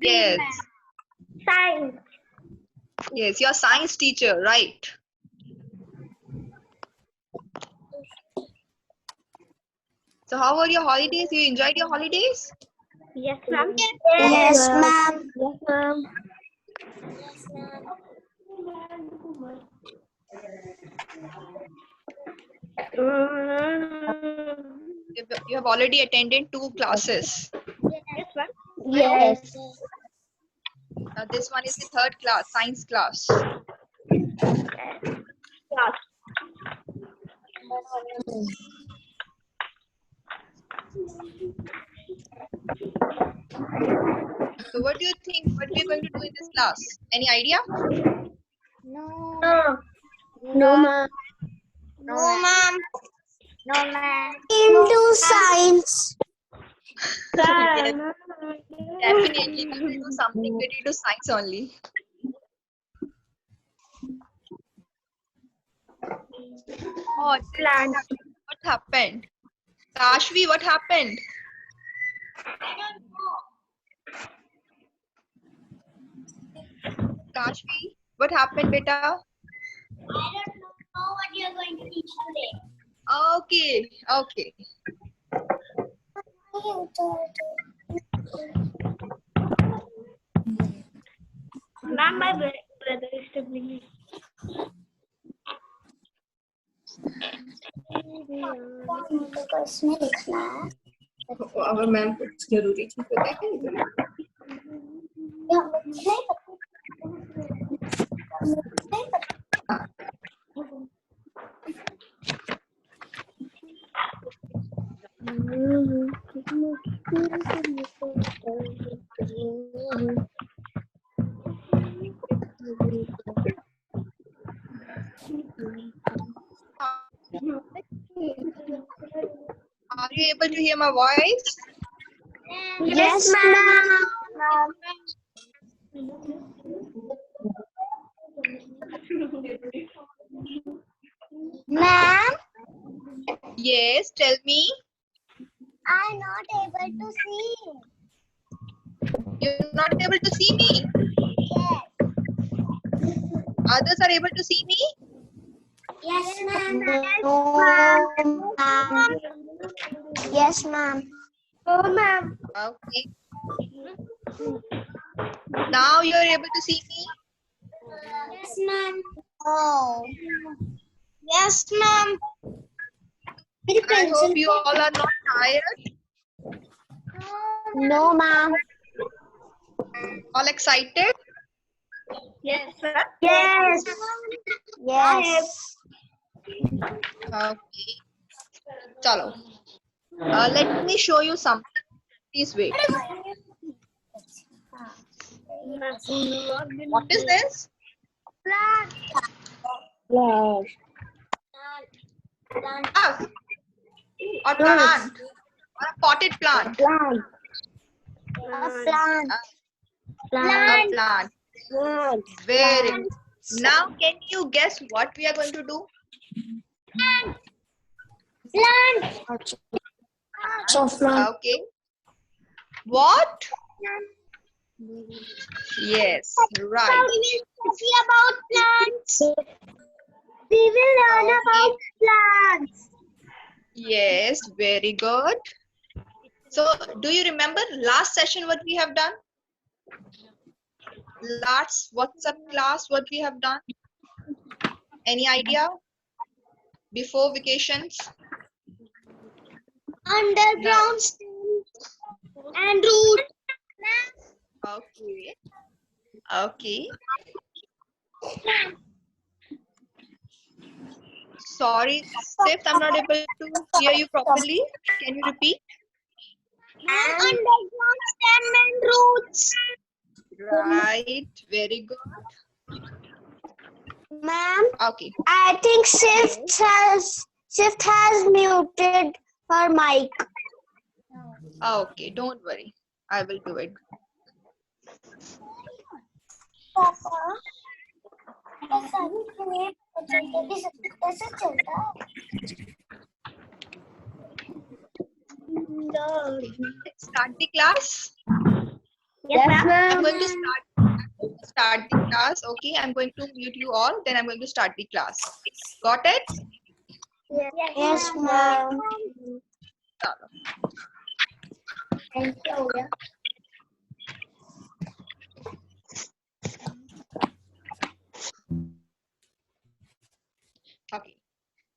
Yes. Science. Yes, you're a science teacher, right? So how were your holidays? You enjoyed your holidays? Yes, ma'am. Yes, ma'am. Yes, ma'am. You have already attended 2 classes. Yes, ma'am. Yes. This one is the 3rd class, science class. Class. So what do you think? What we are going to do in this class? Any idea? No. No, ma'am. No, ma'am. No, ma'am. Into science. Yes, definitely. We will do something related to science only. Oh, Plant. what happened? Kashvi, what happened? Kashvi, what happened, beta? I don't know what you're going to teach today. Okay, okay. Ma'am, my brother is to bring. इसमें लिखना है अगर ma'am कुछ जरूरी चीज बताएंगे या मुझे नहीं पता Are you able to hear my voice? Yes, ma'am. Ma'am, Yes, tell me. I'm not able to see. You're not able to see me. Yes. Others are able to see me. Yes, ma'am. No, ma'am. Yes, ma'am. Oh, ma'am. Okay. Now you're able to see me. Yes, ma'am. Oh. Yes, ma'am. I hope you all are not tired. No, ma'am. All excited. Yes, sir. Yes. Yes. Okay. Chalo. Let me show you something. Please wait. What is this? Plant. Glass or plant or a potted plant. A plant. A plant. Very good. Now, can you guess what we are going to do? Plant. Okay. What? Yes, right. We will see about plants. We will learn about plants. Yes, very good. So, do you remember last session what we have done? Last WhatsApp class what we have done? Any idea? Before vacations? Underground stems and root. Okay. Okay. Sorry, Sif, I'm not able to hear you properly. Can you repeat? Underground stem and roots. Right, very good. Ma'am, Okay. I think Shift has muted her mic. Okay, don't worry. I will do it. No. Let's start the class. Yes, I'm ma'am. going to start the class. Okay, I'm going to mute you all. Then I'm going to start the class. Got it? Yes, ma'am. Chalo. Thank you. Okay.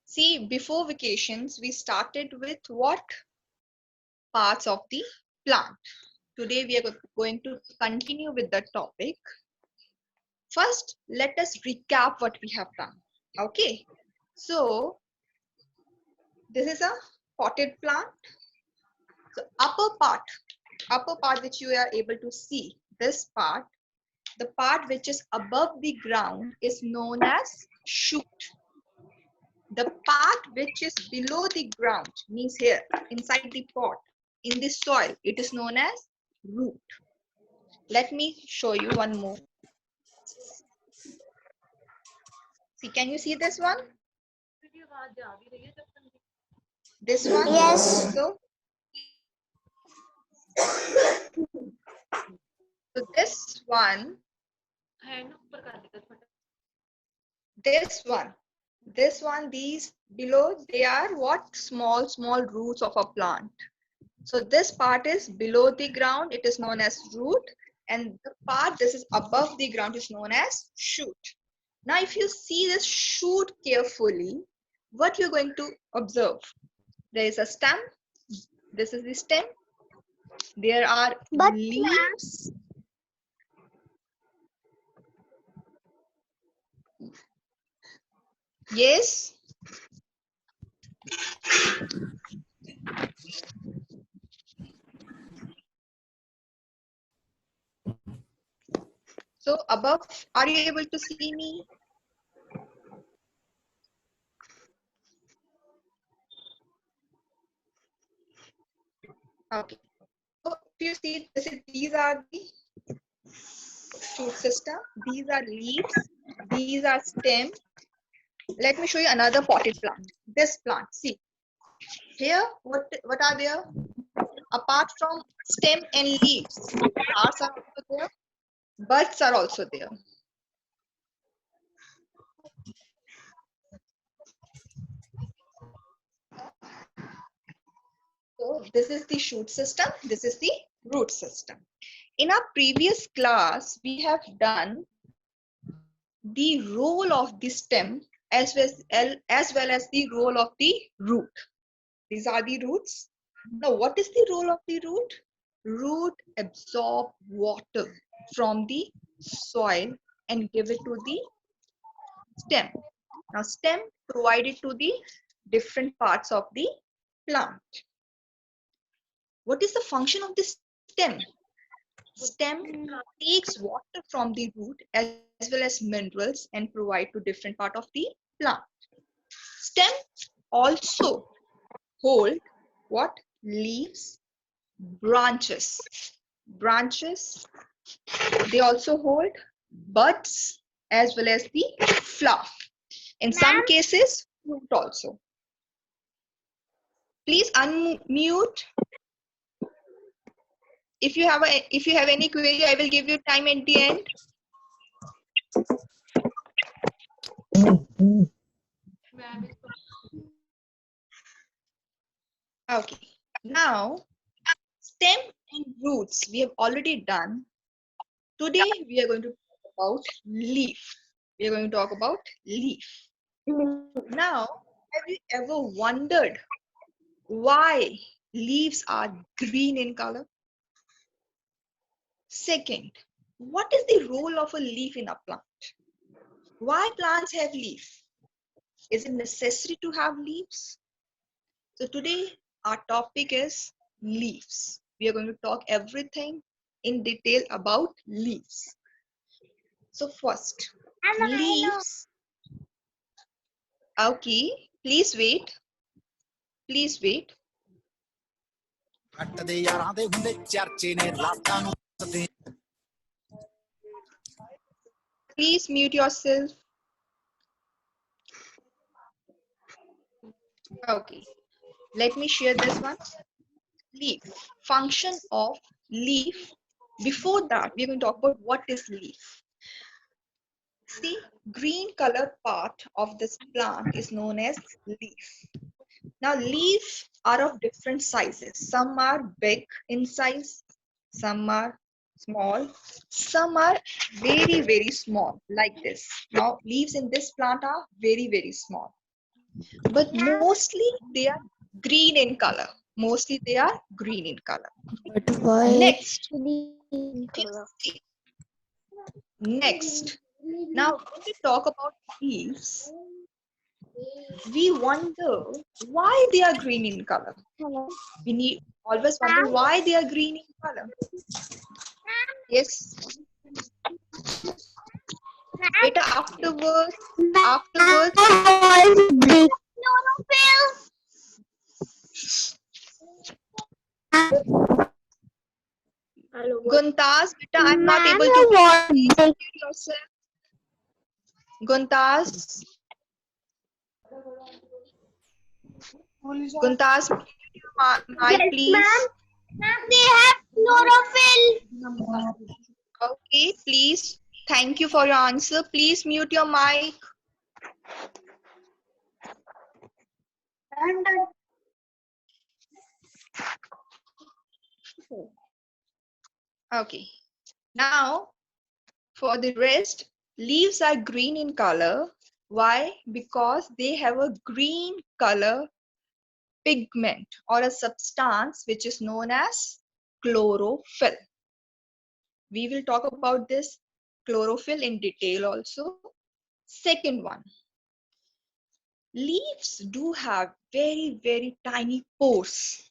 See, before vacations, we started with what parts of the plant. Today, we are going to continue with the topic. First, let us recap what we have done. Okay. So, this is a potted plant. So, upper part which you are able to see, this part, the part which is above the ground is known as shoot. The part which is below the ground, means here inside the pot, in the soil, it is known as root. Let me show you one more. See, can you see this one? This one? Yes. So this one, these below, they are what? Small roots of a plant. So this part is below the ground, it is known as root, and the part this is above the ground is known as shoot. Now, if you see this shoot carefully, what you're going to observe? There is a stem. This is the stem. There are But leaves. Yes. So above, are you able to see me? Okay. So if you see, these are the shoot system. These are leaves. These are stem. Let me show you another potted plant. This plant, see. Here, what are there? Apart from stem and leaves, flowers are also there. Buds are also there. So this is the shoot system. This is the root system. In our previous class, we have done the role of the stem as well as the role of the root. These are the roots. Now, what is the role of the root? Root absorb water from the soil and give it to the stem. Now, stem provided to the different parts of the plant. What is the function of the stem? Stem takes water from the root as well as minerals and provide to different part of the plant. Stem also hold what? Leaves, branches. Branches, they also hold buds as well as the flower. In some cases, fruit also. Please unmute. If you have any query, I will give you time at the end. Okay. Now, stem and roots we have already done. Today we are going to talk about leaf. We are going to talk about leaf. Now, have you ever wondered why leaves are green in color? Second, what is the role of a leaf in a plant? Why plants have leaf? Is it necessary to have leaves? So today our topic is leaves. We are going to talk everything in detail about leaves. So first, leaves. Okay, please wait. Please wait. Please mute yourself. Okay, let me share this one. Leaf. Function of leaf Before that, we're going to talk about what is leaf. See, green color part of this plant is known as leaf. Now, leaves are of different sizes. Some are big in size, some are small, some are very, very small, like this. Now, leaves in this plant are very, very small. But mostly they are green in color. Mostly they are green in color. But why Next, green if you color? see, next. Now, when we talk about leaves, we wonder why they are green in color. Hello. We need always wonder why they are green in color. Yes, beta, afterwards, Break. Chlorophyll. Hello. Guntas, beta, I'm not Ma'am, able to what please break? mute yourself. Guntas, Guntas, mute your mic, Yes, please. ma'am. Ma'am, they have chlorophyll. Okay, please. Thank you for your answer. Please mute your mic. Okay. Now, for the rest, leaves are green in color. Why? Because they have a green color pigment or a substance which is known as chlorophyll. We will talk about this chlorophyll in detail also. Second one, leaves do have very, very tiny pores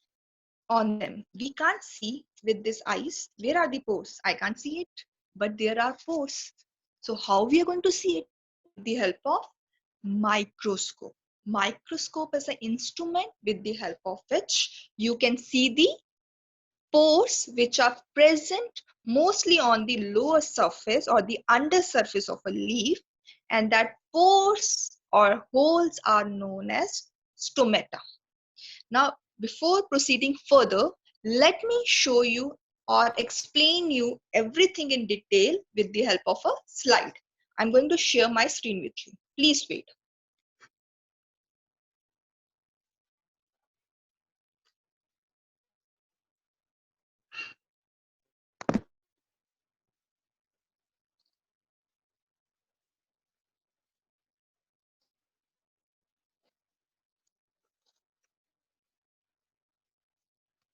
on them. We can't see with this eyes. Where are the pores? I can't see it, but there are pores. So how we are going to see it? With the help of microscope. Microscope is an instrument with the help of which you can see the pores which are present mostly on the lower surface or the under surface of a leaf, and that pores or holes are known as stomata. Now, before proceeding further, let me show you or explain you everything in detail with the help of a slide. I'm going to share my screen with you. Please wait.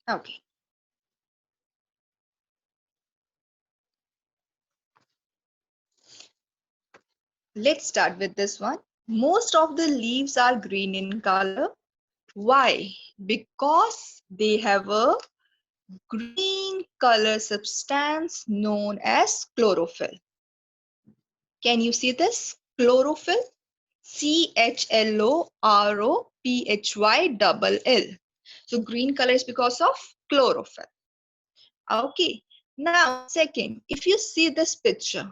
Okay. Let's start with this one. Most of the leaves are green in color. Why? Because they have a green color substance known as chlorophyll. Can you see this? Chlorophyll. CHLOROPHY. So green color is because of chlorophyll. Okay. Now, second, if you see this picture,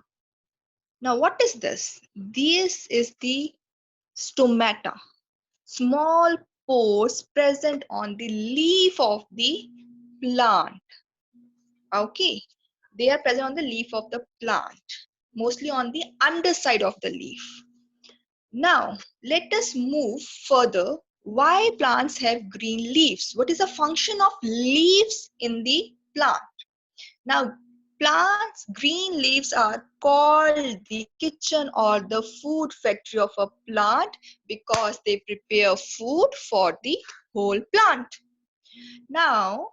now what is this? This is the stomata, small pores present on the leaf of the plant. Okay, they are present on the leaf of the plant, mostly on the underside of the leaf. Now, let us move further. Why plants have green leaves? What is the function of leaves in the plant? Now, plants' green leaves are called the kitchen or the food factory of a plant because they prepare food for the whole plant. Now,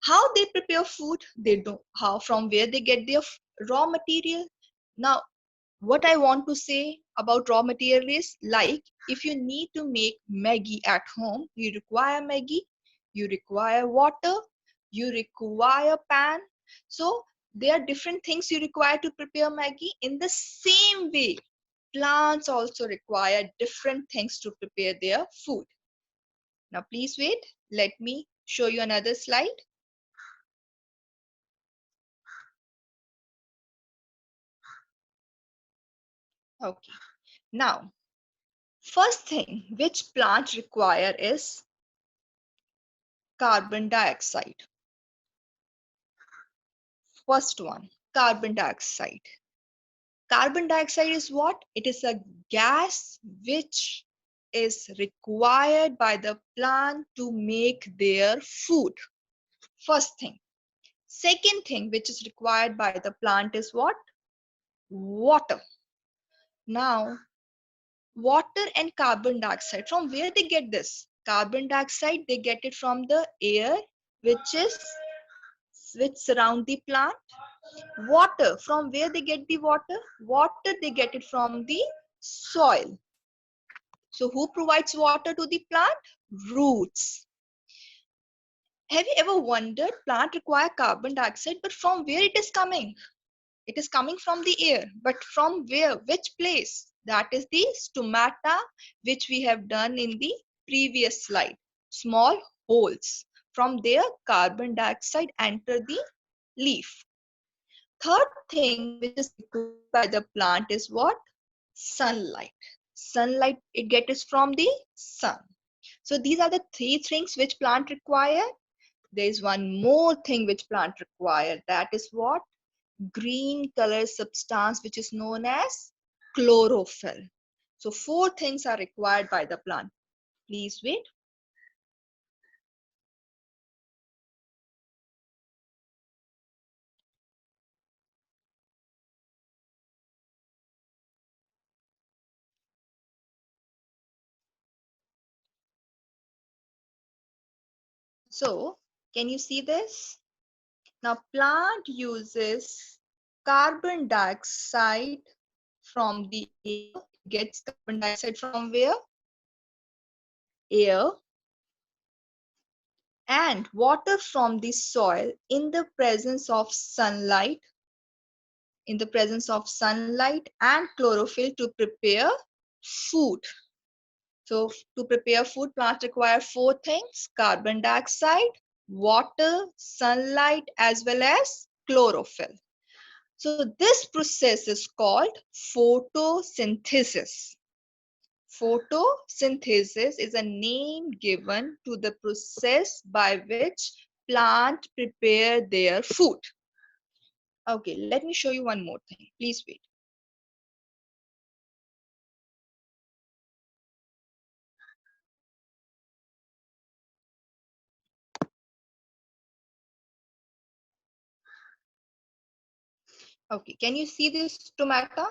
how they prepare food? They don't. How, from where they get their raw material? Now, what I want to say about raw material is, like, if you need to make Maggi at home, you require Maggi, you require water, you require pan. So there are different things you require to prepare Maggi. In the same way, plants also require different things to prepare their food. Now please wait. Let me show you another slide. Okay. Now, first thing which plants require is carbon dioxide. First one, carbon dioxide. Carbon dioxide is what? It is a gas which is required by the plant to make their food. First thing. Second thing which is required by the plant is what? Water. Now, water and carbon dioxide, from where they get this? Carbon dioxide, they get it from the air which surround the plant. Water, from where they get the water? Water, they get it from the soil. So who provides water to the plant? Roots. Have you ever wondered, plant require carbon dioxide, but from where it is coming? It is coming from the air, but from where? Which place? That is the stomata, which we have done in the previous slide. Small holes. From there, carbon dioxide enter the leaf. Third thing which is required by the plant is what? Sunlight. Sunlight, it gets from the sun. So these are the three things which plant require. There is one more thing which plant require. That is what? Green color substance which is known as chlorophyll. So four things are required by the plant. Please wait. So can you see this? Now plant uses carbon dioxide from the air. It gets carbon dioxide from where? Air. And water from the soil in the presence of sunlight. In the presence of sunlight and chlorophyll to prepare food. So to prepare food, plants require four things: carbon dioxide, water, sunlight, as well as chlorophyll. So this process is called photosynthesis. Photosynthesis is a name given to the process by which plants prepare their food. Okay, let me show you one more thing. Please wait. Okay, can you see this stomata?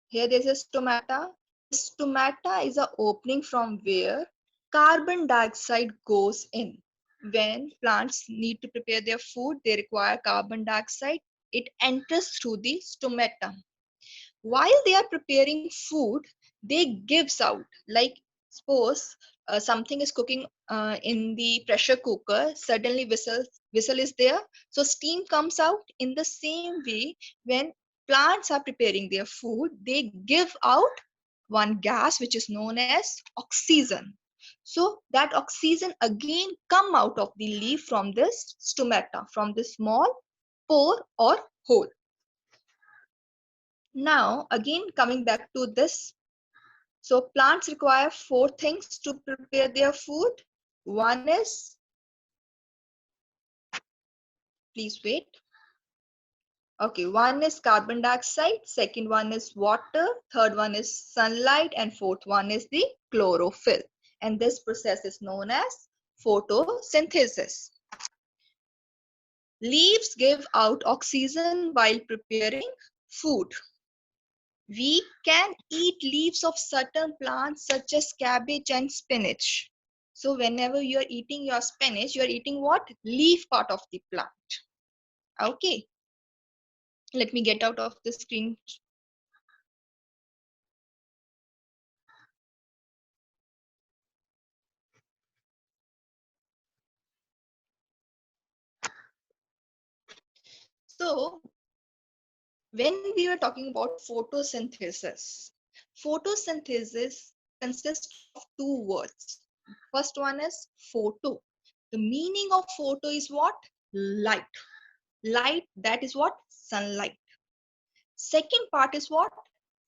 Here there's a stomata. Stomata is an opening from where carbon dioxide goes in. When plants need to prepare their food, they require carbon dioxide. It enters through the stomata. While they are preparing food, they gives out, like suppose something is cooking in the pressure cooker, suddenly whistle is there, so steam comes out. In the same way, when plants are preparing their food, they give out one gas which is known as oxygen. So that oxygen again come out of the leaf from this stomata, from this small pore or hole. Now, again, coming back to this. So plants require four things to prepare their food. One is, please wait. Okay, one is carbon dioxide, second one is water, third one is sunlight, and fourth one is the chlorophyll. And this process is known as photosynthesis. Leaves give out oxygen while preparing food. We can eat leaves of certain plants such as cabbage and spinach. So whenever you are eating your spinach, you are eating what? Leaf part of the plant. Okay. Let me get out of the screen. So when we were talking about photosynthesis, photosynthesis consists of two words. First one is photo. The meaning of photo is what? Light. Light, that is what? Sunlight. Second part is what?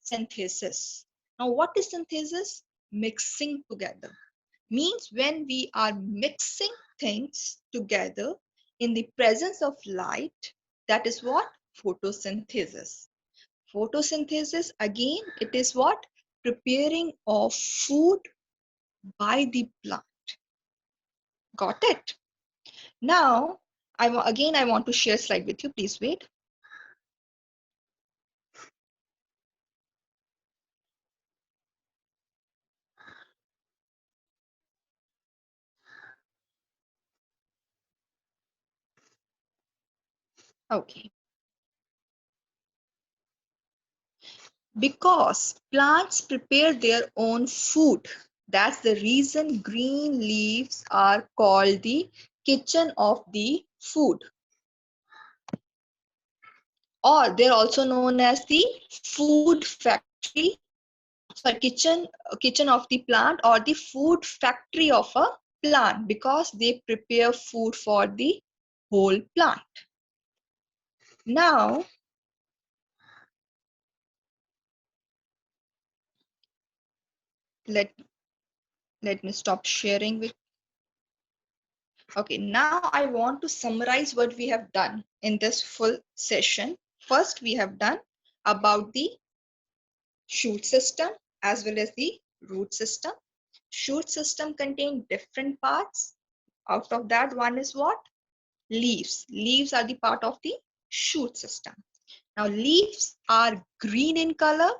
Synthesis. Now, what is synthesis? Mixing together. Means when we are mixing things together, in the presence of light, that is what? Photosynthesis. Photosynthesis, again, it is what? Preparing of food by the plant. Got it? Now, I want to share a slide with you. Please wait. Okay. Because plants prepare their own food. That's the reason green leaves are called the kitchen of the food. Or they're also known as the food factory. Sorry, kitchen of the plant, or the food factory of a plant, because they prepare food for the whole plant. Now, let me stop sharing with. Okay, now I want to summarize what we have done in this full session. First, we have done about the shoot system as well as the root system. Shoot system contain different parts. Out of that, one is what? Leaves. Leaves are the part of the shoot system. Now, leaves are green in color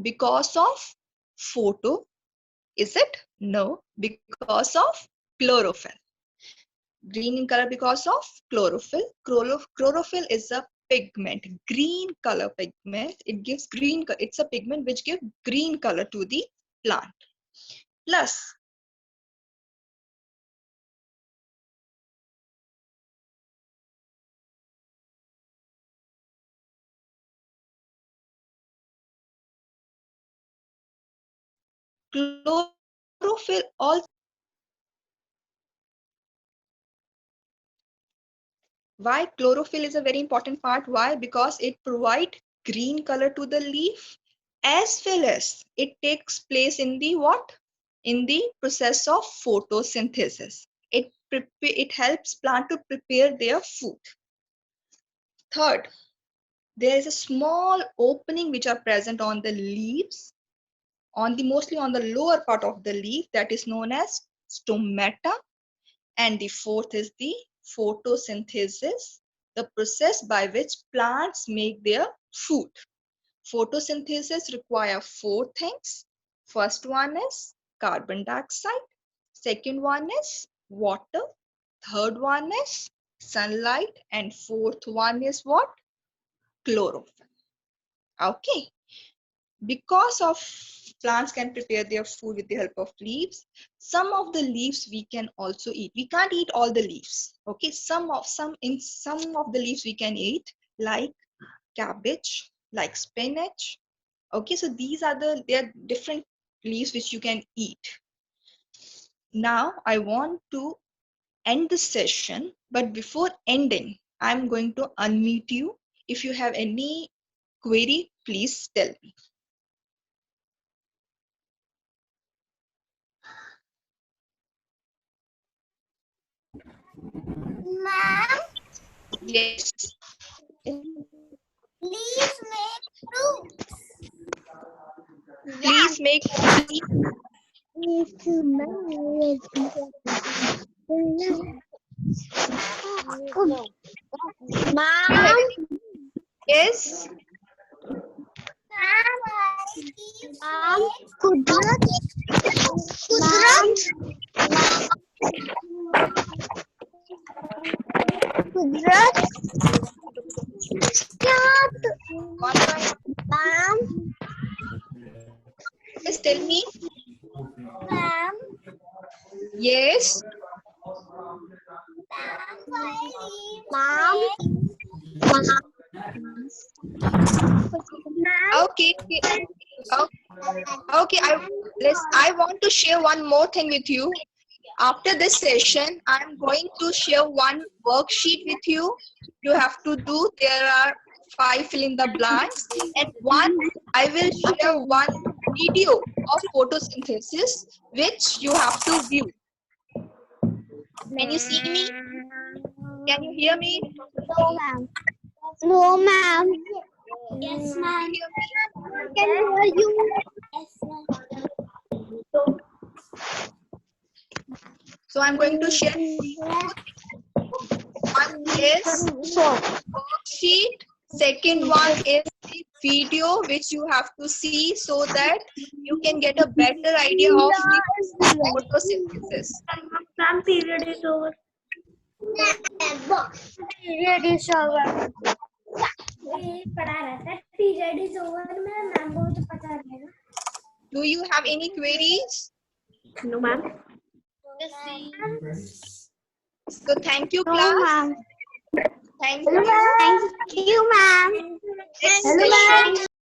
because of photo. Is it? No, because of chlorophyll. Green in color because of chlorophyll. Chlorophyll is a pigment, green color pigment. It gives green. It's a pigment which gives green color to the plant. Plus, chlorophyll also. Why chlorophyll is a very important part? Why? Because it provides green color to the leaf, as well as it takes place in the what? In the process of photosynthesis. It helps plant to prepare their food. Third, there is a small opening which are present on the leaves, mostly on the lower part of the leaf, that is known as stomata. And the fourth is the photosynthesis, the process by which plants make their food. Photosynthesis require four things. First one is carbon dioxide. Second one is water. Third one is sunlight. And fourth one is what? Chlorophyll. Okay. Because of plants can prepare their food with the help of leaves, some of the leaves we can also eat. We can't eat all the leaves. Okay, some of the leaves we can eat, like cabbage, like spinach. Okay, so there are different leaves which you can eat. Now I want to end the session, but before ending, I'm going to unmute you. If you have any query, please tell me. Ma'am, Yes. please make fruits. Please make. Ma'am, Yes. Kudrat. Kudrat. Kudrat. Ma'am. Yes, tell me. Ma'am. Yes. Ma'am. Okay. Okay. I want to share one more thing with you. After this session, I'm going to share one worksheet with you. You have to do. There are 5 fill in the blanks, and I will share one video of photosynthesis which you have to view. Can you see me? Can you hear me? No, ma'am. No, ma'am. Yes, ma'am. Hear me? Can hear you. Yes, ma'am. So I'm going to share. One is worksheet. Second one is the video which you have to see so that you can get a better idea of the photosynthesis. Ma'am, period is over. Period is over. पढ़ा रहा था period is over में ma'am को तो पता रहेगा. Do you have any queries? No, ma'am. So thank you, No, class. ma'am. Thank Hello, you. ma'am. Thank you, ma'am. Next Hello, session. ma'am.